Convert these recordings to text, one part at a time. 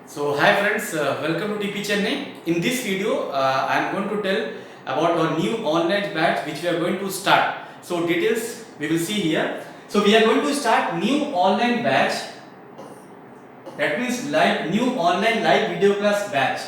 So hi friends, welcome to TP Chennai. In this video, I am going to tell about our new online batch which we are going to start. So details we will see here. So we are going to start new online batch. That means new online live video class batch,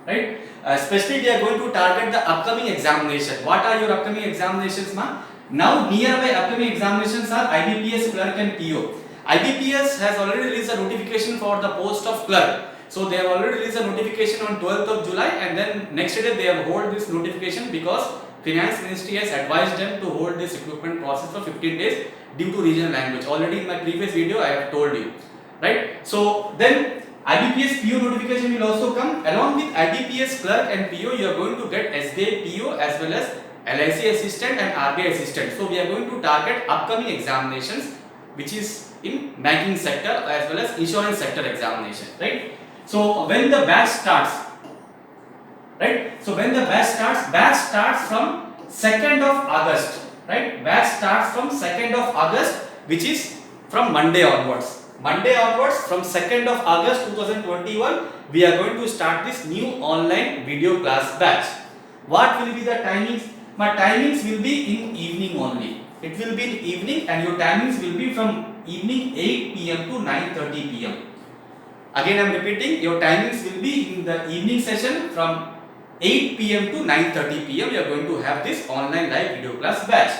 right? Especially we are going to target the upcoming examination. What are your upcoming examinations, ma? Now nearby upcoming examinations are IBPS clerk and PO. IBPS has already released a notification for the post of clerk. So they have already released a notification on 12th of July, and then next day they have hold this notification because Finance Ministry has advised them to hold this recruitment process for 15 days due to regional language. Already in my previous video I have told you, right? So then IBPS PO notification will also come. Along with IBPS clerk and PO, you are going to get SBI PO as well as LIC assistant and RBI assistant. So we are going to target upcoming examinations which is in banking sector as well as insurance sector examination, right? So when the batch starts, right? So when the batch starts from 2nd of August, right? Batch starts from 2nd of August, which is from Monday onwards. Monday onwards, from 2nd of August 2021, we are going to start this new online video class batch. What will be the timings? My timings will be in evening only. It will be in evening, and your timings will be from evening 8 p.m. to 9:30 p.m. Again I am repeating, your timings will be in the evening session from 8 p.m. to 9:30 p.m. You are going to have this online live video class batch,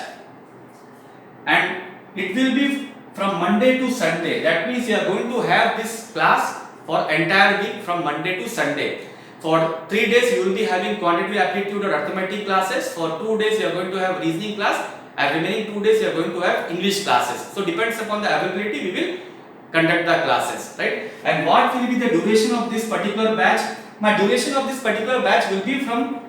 and it will be from Monday to Sunday. That means you are going to have this class for entire week from Monday to Sunday. For 3 days you will be having quantitative aptitude or arithmetic classes. For 2 days you are going to have reasoning class, and remaining 2 days you are going to have English classes. So depends upon the availability we will conduct the classes, right? And what will be the duration of this particular batch? My duration of this particular batch will be from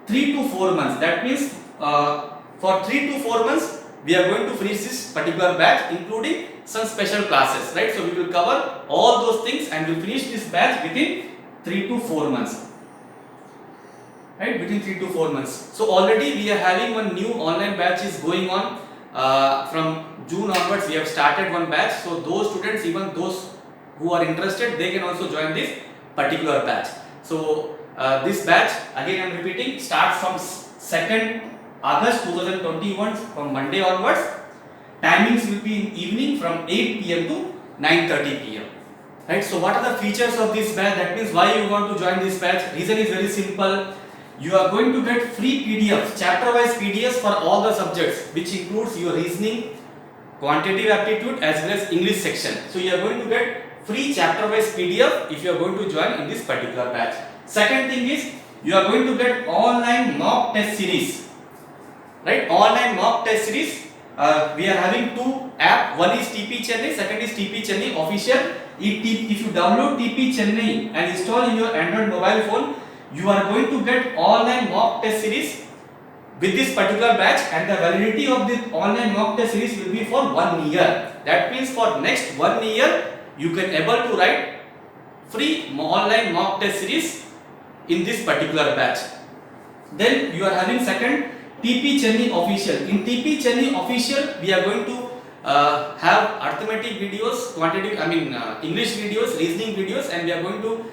3 to 4 months. That means for 3 to 4 months we are going to finish this particular batch, including some special classes, right? So we will cover all those things and we will finish this batch within 3 to 4 months, right? Within 3 to 4 months. So already we are having one new online batch is going on. From June onwards we have started one batch. So those students, even those who are interested, they can also join this particular batch. So this batch, again I am repeating, starts from 2nd August 2021, from Monday onwards. Timings will be in evening from 8 p.m. to 9:30 p.m. Right? So what are the features of this batch? That means why you want to join this batch? Reason is very simple. You are going to get free PDFs, chapter wise PDFs for all the subjects, which includes your reasoning, quantitative aptitude as well as English section. So you are going to get free chapter wise PDF if you are going to join in this particular batch. Second thing is you are going to get online mock test series, right? Online mock test series. We are having two apps. One is TP Chennai, second is TP Chennai official. If you download TP Chennai and install in your Android mobile phone, you are going to get online mock test series with this particular batch, and the validity of this online mock test series will be for 1 year. That means for next 1 year you can able to write free online mock test series in this particular batch. Then you are having second TP Chennai official. In TP Chennai official we are going to have arithmetic videos, English videos, reasoning videos, and we are going to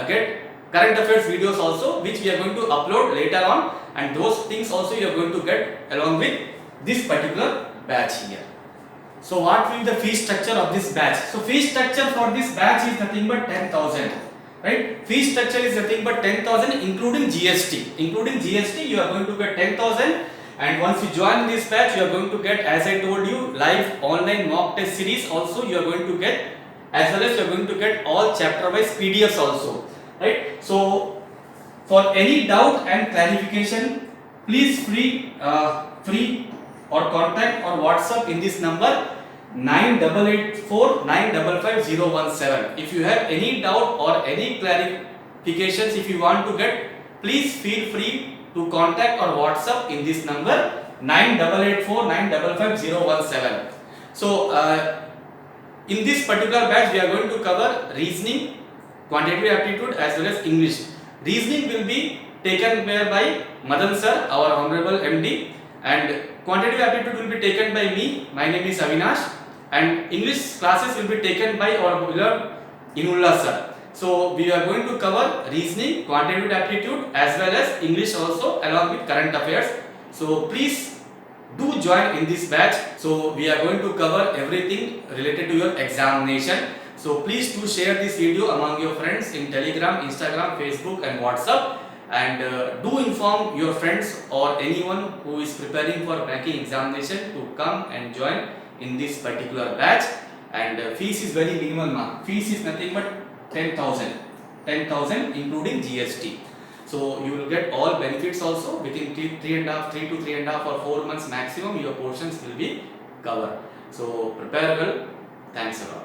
get current affairs videos also, which we are going to upload later on, and those things also you are going to get along with this particular batch here. So what will be the fee structure of this batch? So fee structure for this batch is nothing but 10,000, right? Fee structure is nothing but 10,000 including GST. Including GST you are going to get 10,000, and once you join this batch you are going to get, as I told you, live online mock test series also you are going to get, as well as you are going to get all chapter wise PDFs also. Right? So for any doubt and clarification, please free or contact or WhatsApp in this number 9884 955 017. If you have any doubt or any clarifications, if you want to get, please feel free to contact or WhatsApp in this number 9884 955 017. So in this particular batch we are going to cover reasoning, quantitative aptitude as well as English. Reasoning will be taken by Madan sir, our honorable MD, and quantitative aptitude will be taken by me. My name is Avinash, and English classes will be taken by our beloved Inullah sir. So we are going to cover reasoning, quantitative aptitude as well as English also along with current affairs. So please do join in this batch. So we are going to cover everything related to your examination. So please do share this video among your friends in Telegram, Instagram, Facebook and WhatsApp, and do inform your friends or anyone who is preparing for banking examination to come and join in this particular batch. And fees is very minimal. Fees is nothing but 10,000 including GST. So you will get all benefits also within 3 to 3.5 or 4 months maximum. Your portions will be covered. So prepare well. Thanks a lot.